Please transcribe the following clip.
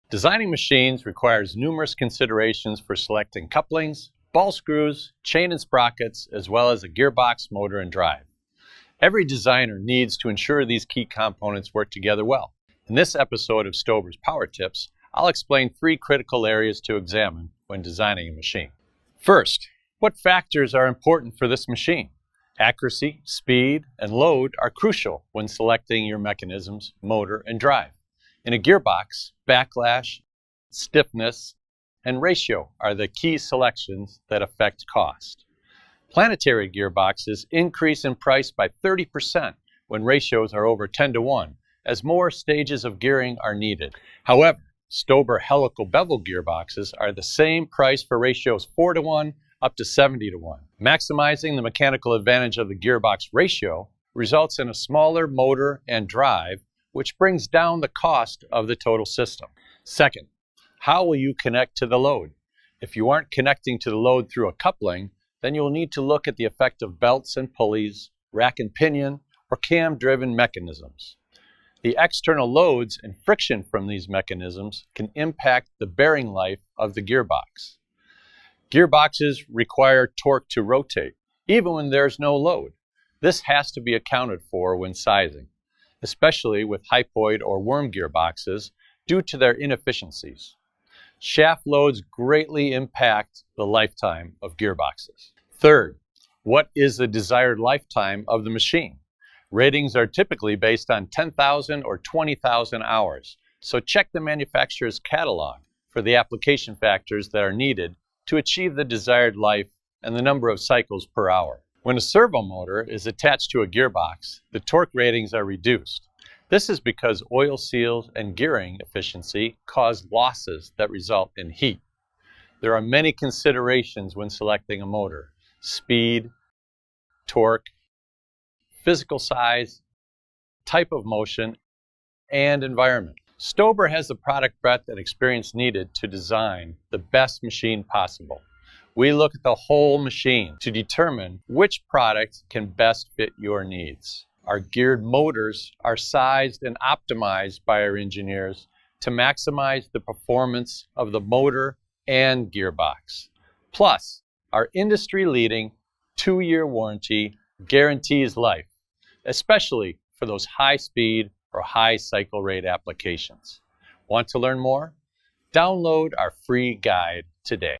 Designing machines requires numerous considerations for selecting couplings, ball screws, chain and sprockets, as well as a gearbox, motor, and drive. Every designer needs to ensure these key components work together well. In this episode of Stober's Power Tips, I'll explain 3 critical areas to examine when designing a machine. First, what factors are important for this machine? Accuracy, speed, and load are crucial when selecting your mechanisms, motor, and drive. In a gearbox, backlash, stiffness, and ratio are the key selections that affect cost. Planetary gearboxes increase in price by 30% when ratios are over 10:1, as more stages of gearing are needed. However, Stober helical bevel gearboxes are the same price for ratios 4:1 up to 70:1. Maximizing the mechanical advantage of the gearbox ratio results in a smaller motor and drive, which brings down the cost of the total system. Second, how will you connect to the load? If you aren't connecting to the load through a coupling, then you'll need to look at the effect of belts and pulleys, rack and pinion, or cam-driven mechanisms. The external loads and friction from these mechanisms can impact the bearing life of the gearbox. Gearboxes require torque to rotate, even when there's no load. This has to be accounted for when sizing, especially with hypoid or worm gearboxes due to their inefficiencies. Shaft loads greatly impact the lifetime of gearboxes. Third, what is the desired lifetime of the machine? Ratings are typically based on 10,000 or 20,000 hours, so check the manufacturer's catalog for the application factors that are needed to achieve the desired life and the number of cycles per hour. When a servo motor is attached to a gearbox, the torque ratings are reduced. This is because oil seals and gearing efficiency cause losses that result in heat. There are many considerations when selecting a motor: speed, torque, physical size, type of motion, and environment. Stober has the product breadth and experience needed to design the best machine possible. We look at the whole machine to determine which product can best fit your needs. Our geared motors are sized and optimized by our engineers to maximize the performance of the motor and gearbox. Plus, our industry-leading 2-year warranty guarantees life, especially for those high-speed or high cycle rate applications. Want to learn more? Download our free guide today.